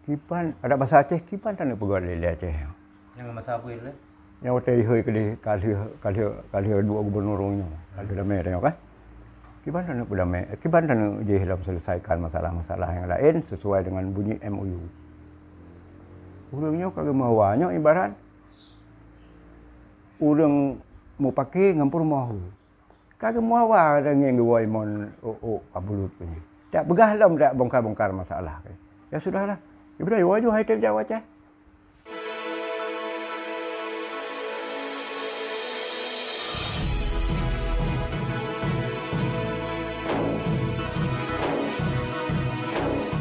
Kipan, ada bahasa Aceh kipan tak nak pegang lele Aceh. Yang masa apa itu? Yang hotel hoi kali dua gubernurnya. Kali damai tengok kan. Kipan tak nak berdamai. Kipan tak nak je dalam selesaikan masalah-masalah yang lain sesuai dengan bunyi MOU. Urangnya kagak mawanya ibarat urang mau pakai ngampur mahu. Kagak mawa dengan gawai mon abulut punya. Tak begah lam tak bongkar-bongkar masalah. Ya sudahlah. Ibrahim waju hai tep Jawa Aceh.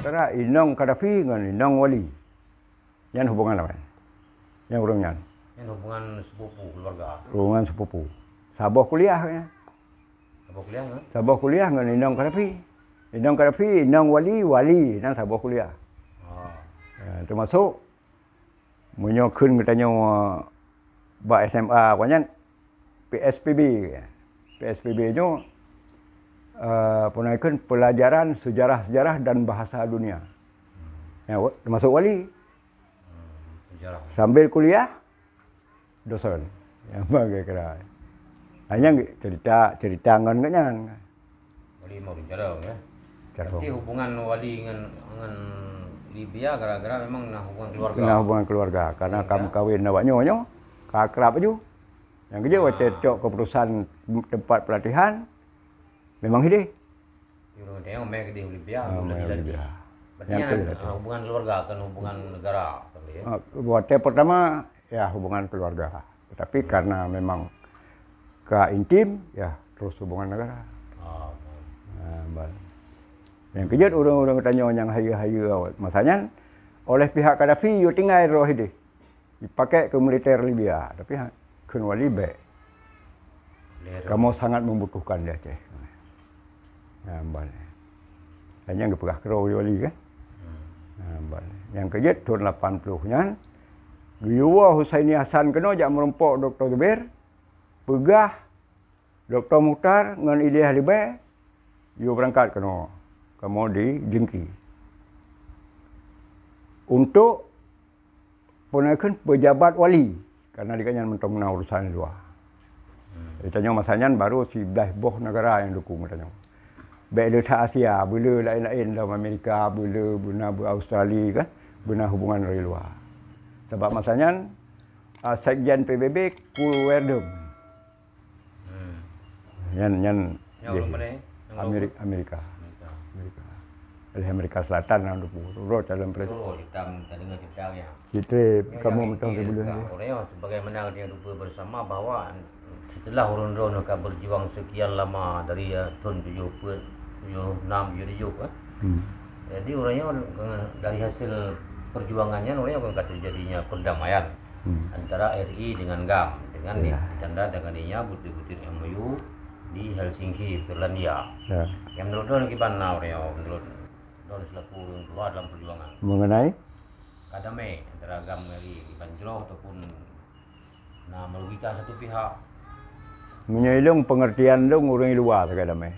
Antara Inong Qaddafi dengan Inong Wali. Yang hubungan apa? Yang urangnya. Yang hubungan sepupu keluarga. Hubungan sepupu. Sabah kuliah ya. Sabah kuliah kan? Sabah kuliah dengan Inong Qaddafi. Inong Qaddafi, Inong Wali nang Sabah kuliah. Termasuk menyokun katanya ba SMA banyak PSPB. PSPB-nya penaikkan pelajaran sejarah dan bahasa dunia. Ya, termasuk Wali. Sejarah. Sambil kuliah dosen. Yang bagai kira. Hanya cerita ngan. Wali mau bicara ya. Cara. Berarti hubungan Wali dengan Libya gara-gara memang hubungan keluarga. Nah, hubungan keluarga karena kamu kawin awaknya akrab aja. Yang kerja cocok keputusan tempat pelatihan memang ide. Orang tengok mai ke Libya, Libya. Berarti hubungan keluarga kan hubungan negara ya. Buat pertama ya hubungan keluarga. Tapi karena memang intim ya terus hubungan negara. Yang kejut orang-orang tanya yang hayu-hayu awal. Masanya oleh pihak Qaddafi yo tinggal roh ini. Dipakai ke militer Libya, tapi kun Wali baik. Kamu sangat membutuhkan dia, Aceh. Nah, balik. Hanya ngepegah kero Wali kan. Nah, balik. Yang kejut tahun 80-nya Guyuwa Husaini Hasan kena jak merempok Dr. Zubir. Pegah Dr. Mukhtar dengan Ilyas Libai. Yo berangkat kena kamu di Jengki untuk penaikan pejabat wali karena dia kan mentang menang urusan luar. Tanya masanya baru si belah boh negara yang dukung tanya. Baik letak Asia, bila lain-lain dalam Amerika, bila benar Australia kan, benar hubungan dari luar. Sebab masanya Sekjen PBB Kulwerdum. Yang Amerika. Oleh Amerika Selatan yang turut dalam presiden. Oh, kita dengar ceritanya. Kita kamu mentang sebelum ni. Orang sebagaimana dia lupa bersama bahawa setelah orang-orang akan berjuang sekian lama dari tahun 76 77 jadi orangnya dari hasil perjuangannya orangnya akan terjadinya perdamaian antara RI dengan GAM dengan ditanda dengan butir-butir MOU di Helsinki, Finlandia. Ya. Yang menurut Don gimana orangnya menurut Don selaku orang keluar dalam perjuangan mengenai kadame antara GAM dari Banjro ataupun merugikan satu pihak. Menyelung pengertian dong orang luar sekadar mai.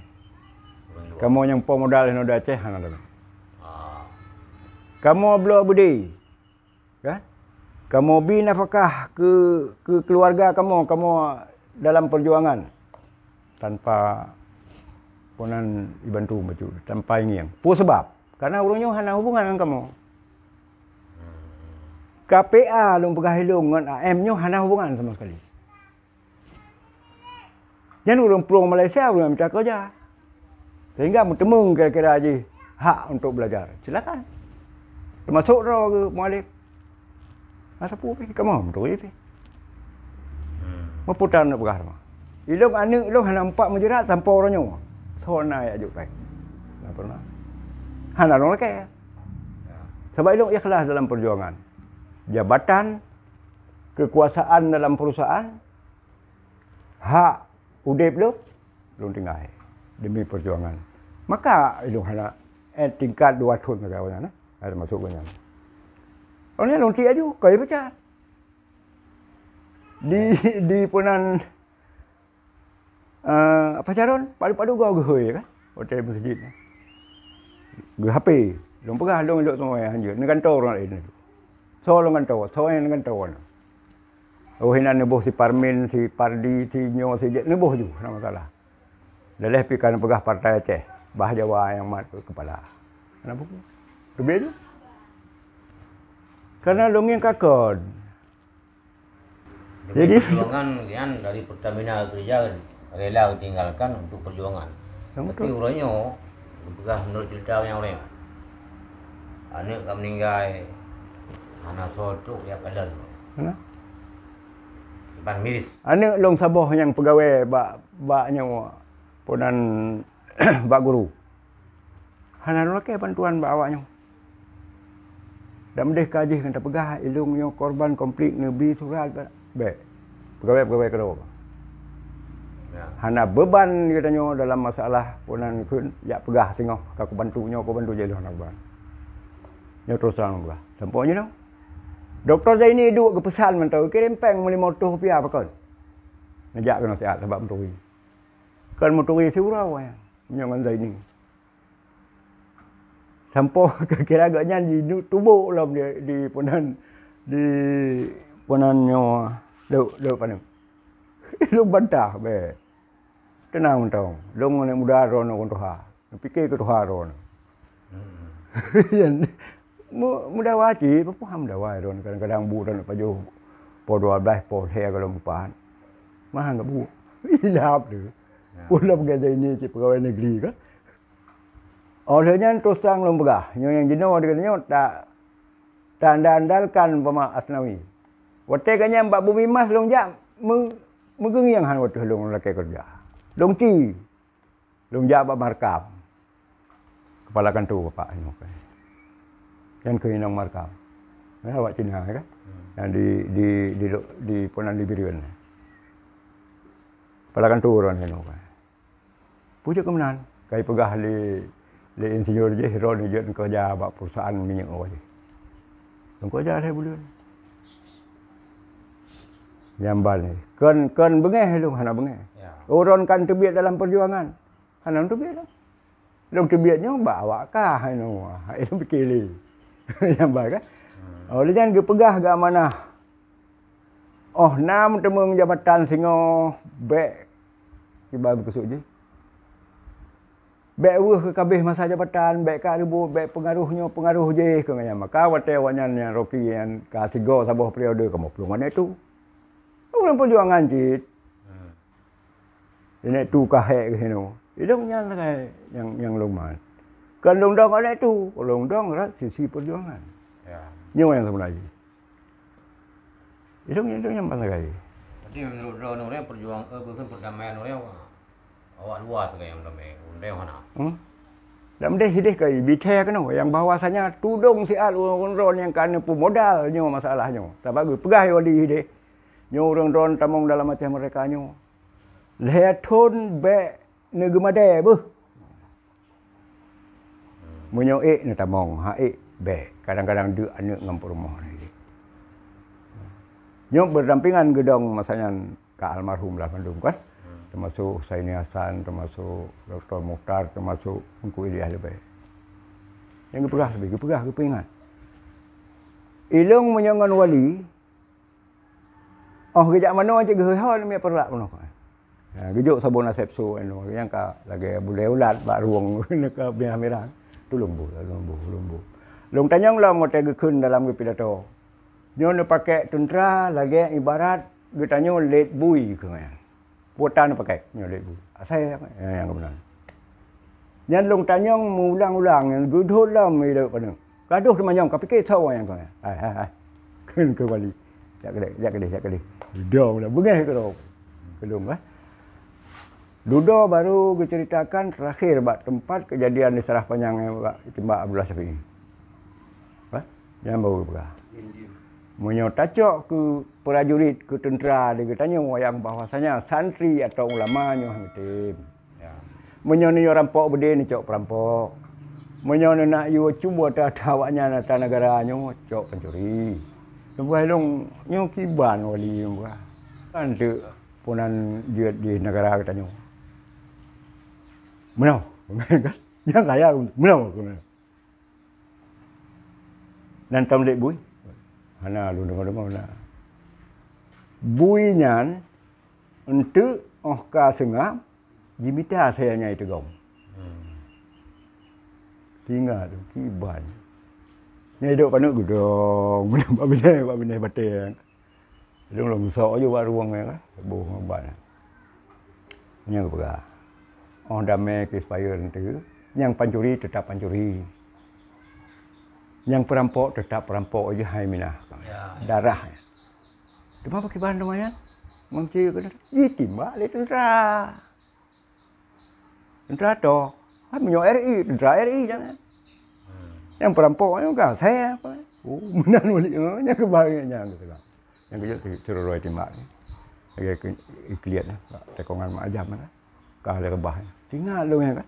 Kamu yang pemodal yang ada Aceh hang ada. Kamu belum budi. Kan? Kamu bi nafkah ke keluarga kamu dalam perjuangan tanpa ponan dibantu baju tanpa ini yang. Pu sebab karena orangnya hana hubungan dengan kamu. KPA long pegah hilung dengan AM-nya hana hubungan sama sekali. Jangan orang pulang Malaysia orang minta kerja. Sehingga bertemu kira-kira aja hak untuk belajar. Silakan. Termasuk roh ke mualif. Masa pun kamu betul itu. Memputar nak berah mah. Ilok anak ilok hana empat menjerat tanpa orangnya. Sona ya juk baik. Tak pernah. Hana orang lelaki. Sebab ilok ikhlas dalam perjuangan. Jabatan, kekuasaan dalam perusahaan, hak udip belum tinggal demi perjuangan. Maka ilok hana tingkat 2 tahun kawan ada masuk banyak. Orang ni lonti aja, kaya baca. Di punan apa caron? Padu-padu gau gehoi kan? Hotel masjid. Ge HP Long pegah long elok semua yang hanya. Dengan tahu orang lain itu. So long kan tahu, so yang dengan tahu. Oh hinan neboh si Parmin, si Pardi, si Nyo, si Jet neboh juga, tak masalah. Leleh pikan pegah partai Aceh, bah Jawa yang mat kepala. Kenapa? Berbeza. Karena long yang kakon. Jadi perjuangan kan dari Pertamina kerja rela tinggalkan untuk perjuangan. Tapi urangnya pegah menurut cerita yang orang. Anak kam meninggal, anak soto ya kalah. Mana? Depan miris. Anak long Sabah yang pegawai baknya punan bak guru. Hanan laki bantuan bak awaknya. Dak mendeh kaji kan tak pegah ilungnya korban konflik nebi surat baik. Pegawai kero. Ya. Hana beban katanya dalam masalah punan kun ya pegah singoh aku bantu je dah nak ban. Nya terus terang pegah. Sampainya dong. Doktor Zaini duk ke pesan mentau kirim peng $500 apa kon. Ngajak kena sihat sebab mentui. Kan mentui surau ya. Menyangan Zaini. Sampai kira agaknya di tubuh lah di punannya duk panang. Lu bantah be. Tenang mentau. Long nak muda rono kon Tuhan. Fikir ke Tuhan rono. Mudah wajib, apa ham dah wajib don kadang-kadang bu dan paju po 12 po he kalau mupan. Mah enggak bu. Hilap tu. Pula pekerja ini cik pegawai negeri kan. Olehnya terus terang long pegah. Yang jenuh dia tak andalkan pama Asnawi. Wate kanya mbak Bumi Mas long jam mengengiang han wate long laki kerja. Long ci. Long jam bak markap. Kepala kantor bapak ini. Yang ke Inang Markam. Awak Cina kan? Yang di Punan Liberian. Palakan turun kan. Pujuk kemenan. Kai pegah li insinyur je hero ni je kerja bak perusahaan minyak awak je. Tunggu aja saya bulan. Nyambal ni. Kan bengeh lu hana bengeh. Ya. Urun kan terbiat dalam perjuangan. Hana terbiat dah. Long terbiatnya bak awak kah anu. Itu fikir li. Yang baik kan? Oleh jangan pegah ke mana. Oh, nam temung jabatan singo bek kibab kesuk je. Bek weh ke kabeh masa jabatan, bek ka ribut, bek pengaruh je ke ngaya. Maka wate wanyan yang Rocky yang ka 3 sabah periode kamu pelung mana itu. Orang perjuangan cit. Ini tu kahek ke sini. Itu yang lumayan. Kan longdong ada itu, longdong adalah sisi perjuangan. Ya. Nyawa yang sebenarnya. Itu yang mana kali? Jadi menurut orang perjuangan bukan perdamaian orang awak luar tu yang damai. Orang mana? Dan dia hidup kali bicara kan yang bahawasanya tudung si orang yang kan pemodal nyawa masalahnya. Sebab pegah wali hidup. Nyawa orang tamong dalam macam mereka nyawa. Lehaton be negemade beuh. Munyo ni tamong ha be kadang-kadang dia anak ngam rumah ni. Nyok berdampingan gedong masanya Kak almarhum lah Bandung kan. Termasuk Saini Hasan, termasuk Dr. Mukhtar, termasuk Engku Ilyas lebih. Yang pegah kepingan. Ilung menyangan wali. Oh kejak mana cik gehol mi perak pun. Gejuk sabun asepsu anu yang ka lagi boleh ulat bak ruang nak biar merah. Tu lumbu. Long tanyang lah mau tegekun dalam pidato. Nyo ne pakai tentera lagi ibarat ge tanyo let bui ke kan. Potan pakai nyo let bui. Saya yang kebenaran. Nyan long tanyang ulang-ulang yang gudul lah mi dak pada. Gaduh semanyang ka fikir tahu yang kan. Hai. Kun ke wali. Jak kedih. Dong lah bengeh ke ro. Kelung lah. Dudo baru diceritakan terakhir bak tempat kejadian di Serah Panjang bak Timbak Abdullah Syafi'i. Yang baru pegah. Munyo tacok ke prajurit ke tentera dia tanya yang bahwasanya santri atau ulama nyo tim. Ya. Munyo ni rampok bede ni cok perampok. Munyo nak yo cuba awaknya nata negara nyo cok pencuri. Lepas long nyo kiban wali mbah. Kan tu punan dia di negara katanya. Menau, kan? Jangan kaya menau. Nan tam lek bui. Hana lu dengar na. Bui nyan ente ka sengam jimita saya nya itu gom. Tinggal tu kiban. Ni duk panuk gudong, buat benda batang. Dong long sok je buat ruang ni kan. Boh ngobat. Nya berah. Orang damai ke supaya nanti yang pancuri tetap pancuri. Yang perampok tetap perampok aja hai minah. Darah. Cuma pakai bahan namanya. Mangci kena. Timbak le tentera. Tentera tu. Kan menyo RI, tentera RI jangan. Yang perampoknya enggak saya apa. Oh, menan balik nya kebahagiaannya gitu kan. Yang kerja ceroroi timbak ni. Lagi ikliat ni, tekongan mak ajam kan. Kah le rebah. Tinggal lu kan.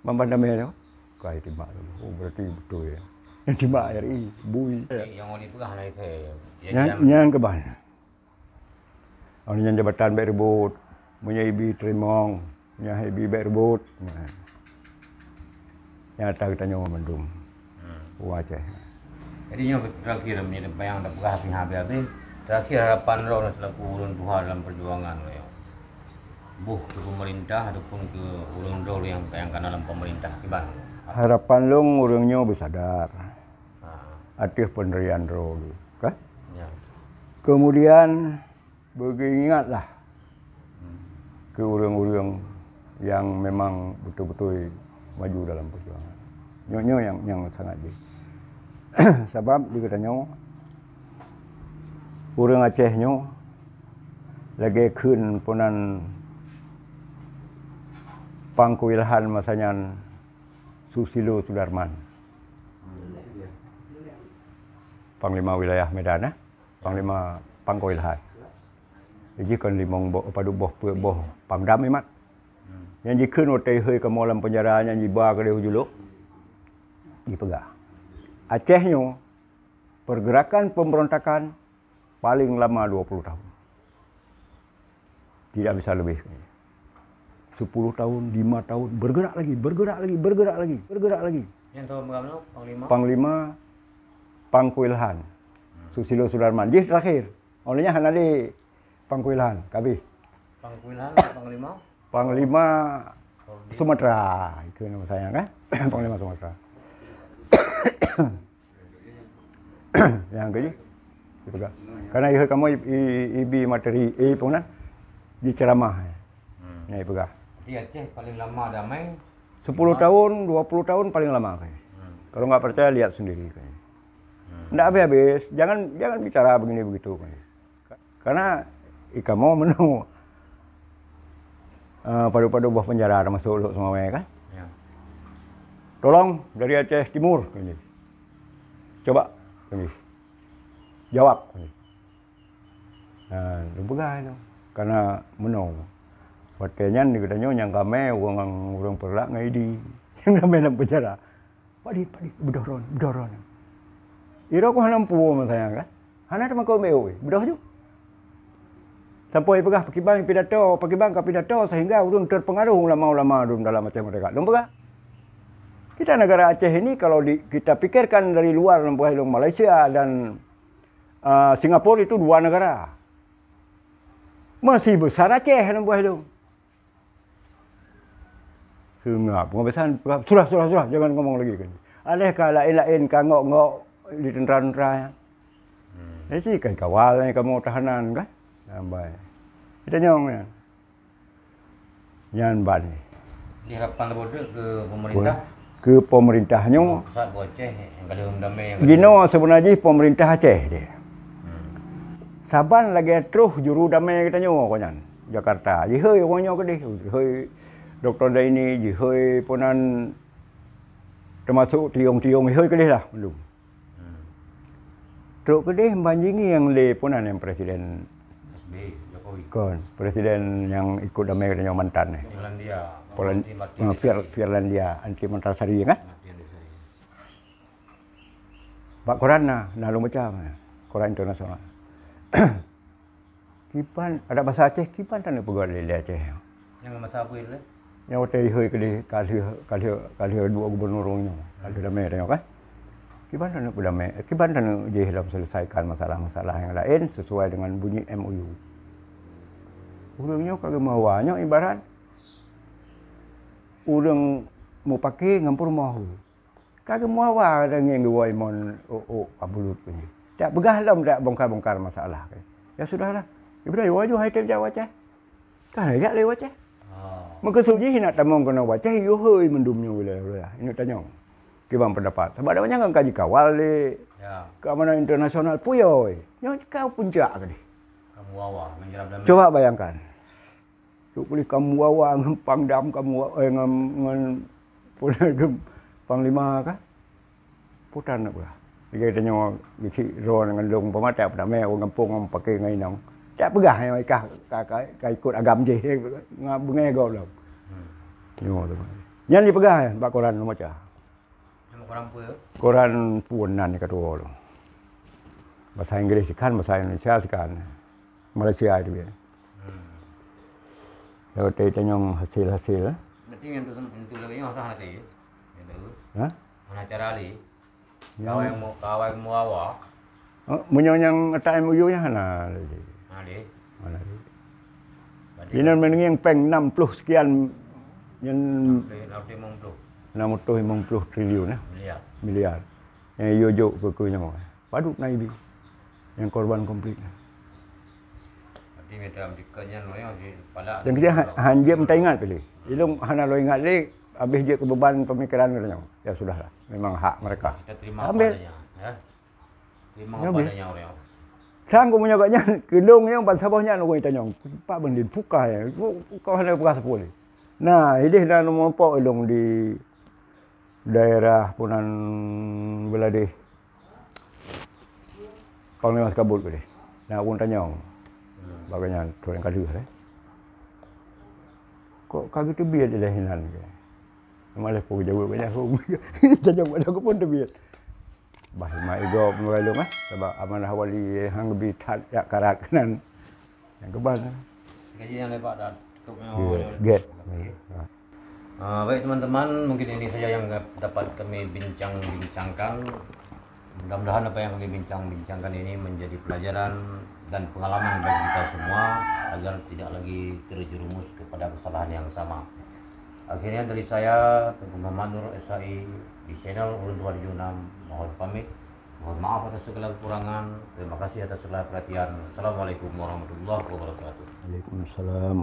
Mamban damai tu. Kah timbak tu. Oh, berarti betul ya. Yang timbak RI, bui. Yang oli pegah lah itu. Yang keban. Orang yang jabatan baik rebut, punya ibi terimong, punya ibi baik rebut. Yang tak kita nyawa mendung. Wajah. Jadi yang terakhir menjadi bayang dah pegah habis-habis. Terakhir harapan roh selaku ulun Tuhan dalam perjuangan lo yang buh ke pemerintah ataupun ke ulun roh yang bayangkan dalam pemerintah kiban. Harapan lo urangnya bersadar. Atif penderian roh tu, kan? Ya. Kemudian beringatlah ke urang-urang yang memang betul-betul maju dalam perjuangan. Nyonya yang sangat je. Sebab dia katanya urang Aceh nyo lagi keun punan pangkuilhan masanya Susilo Sudarman. Panglima wilayah Medan Panglima Pangkuilhan. Jadi kan limong padu boh pangdam imat. Yang jikeun otai heu ka molam penjara yang jiba ka dia juluk. Dipegah. Acehnya pergerakan pemberontakan paling lama 20 tahun. Tidak bisa lebih. 10 tahun, 5 tahun, bergerak lagi. Yang tahu berapa Panglima? Panglima Pangkuilhan. Susilo Sudarman. Jadi terakhir. Olehnya hanali Pangkuilhan, kabeh. Pangkuilhan, Panglima? Panglima Sumatera. Itu nama saya kan? Panglima Sumatera. Yang ke juga. Karena ia kamu ibi materi pun di ceramah. Ini pegah. Di Aceh paling lama damai 10 tahun, 20 tahun paling lama kayak. Kalau nggak percaya lihat sendiri kayak. Nggak habis-habis, jangan bicara begini begitu kayak. Karena kamu menunggu padu-padu buah penjara masuk lu semua kan. ya. Tolong dari Aceh Timur ini. Coba ini. Jawab ini. Nah, lembaga itu. Karena menung. Waktunya ni katanya yang kami orang perlak ngai di. Yang kami dalam penjara. Padi bedoron. Ira ko hanam puo masaya kan. Hana ta mako meu, bedoh ju. Sampai pegah pakibang pidato sehingga urang terpengaruh ulama-ulama dalam macam mereka. Lembaga. Kita negara Aceh ini kalau kita pikirkan dari luar Malaysia dan Singapura itu dua negara. Masih besar Aceh buah itu. Sengap, pengawasan surah jangan ngomong lagi kan. Adakah lain-lain kangok-ngok di tentera-tentera. Jadi kan kawalnya kamu tahanan kan. Sampai. Kita nyong kan. Nyan ban. Diharapan lebih ke pemerintah. Ke pemerintahnya. Pusat Aceh yang kali damai yang Gino sebenarnya pemerintah Aceh dia. Saban lagi terus juru damai kita nyo konyan Jakarta. Ji heu konyo ke deh. Heu Dr. Daini ji heu punan termasuk tiong-tiong heu ke deh lah belum. Terus ke deh banjingi yang le punan yang presiden SB Jokowi. Kon, presiden yang ikut damai kita nyo mantan ni. Finlandia anti Mantasari kan? Pak koran nah lalu macam koran internasional. Kipan ada bahasa Aceh kipan tan pegawai di Aceh. Yang masa apa itu? Yang hotel heu kali dua gubernurnya. Ada damai tengok kan. Gimana nak berdamai? Gimana nak je dalam selesaikan masalah-masalah yang lain sesuai dengan bunyi MOU? Urangnya kagak mawanya ibarat urang mau pakai ngampur mahu. Kagak mawa dengan dua imon abulut punya. Tak begah lam tak bongkar-bongkar masalah. Ya sudahlah. Ibarat wajah hai tem jawab cah. Kan ya lewat cah. Maka suji nak tamong kena wajah yo heuy mendumnya wilayah. Ini tanya. Gimana pendapat? Sebab banyak kan kaji kawal di keamanan internasional puyoy. Yang kau puncak ke di. Kamu wawa menjeram dalam. Coba bayangkan. Tuk boleh kamu wawa ngempang dam kamu ngan panglima kah? Putan nak bah. Dia tanya gici ro dengan long pemata pada me orang kampung pakai ngai nang. Tak pegah yang ikah ikut agam je ngabengai gau dah. Yo tu. Yang dipegah bak koran macam. Koran apa? Koran punan ni kata orang. Bahasa Inggeris kan, bahasa Indonesia kan. Malaysia itu dia. Lalu dia tanya hasil-hasil. Nanti yang tu lagi yang sah nanti. Hah? Mana cara li? Kawai mau awak. Menyonyang atas MOU nya mana lagi? Mana lagi? Ini menenging peng 60 sekian yang 650 triliun miliar. Yang yojo ke nyawa. Paduk naik yang korban komplit. Berarti macam dikanya yang pada. Yang dia hanjam tak ingat pilih. Ilung hana lo ingat le habis dia ke beban pemikiran dia. Ya sudahlah. Memang hak mereka. Kita terima apa adanya, ya. Terima apa adanya orang. Sang ko punya katnya kedung yang ban sabahnya no ko tanya. Pak bandin fuka ya. Kau hana fuka sepuluh. Nah, ini dah nombor ilung di daerah Punan Beladih. Panglima Kabul ke dia. Nah, aku tanya. Bagainya orang kadu kok kagak terbiat dia hinan ke. Malah pergi jauh banyak aku. Jangan pada aku pun terbiat. Bah mai ego mengalung sebab amanah wali hang lebih tat ya karat kanan. Yang keban. Gaji yang lebat dah tutupnya. Get. Baik teman-teman, mungkin ini saja yang dapat kami bincang-bincangkan. Mudah-mudahan apa yang kami bincang-bincangkan ini menjadi pelajaran dan pengalaman bagi kita semua agar tidak lagi terjerumus kepada kesalahan yang sama. Akhirnya dari saya, Tengku Muhammad Nur SAI di channel Ulun 276 mohon pamit. Mohon maaf atas segala kekurangan. Terima kasih atas segala perhatian. Assalamualaikum warahmatullahi wabarakatuh. Waalaikumsalam.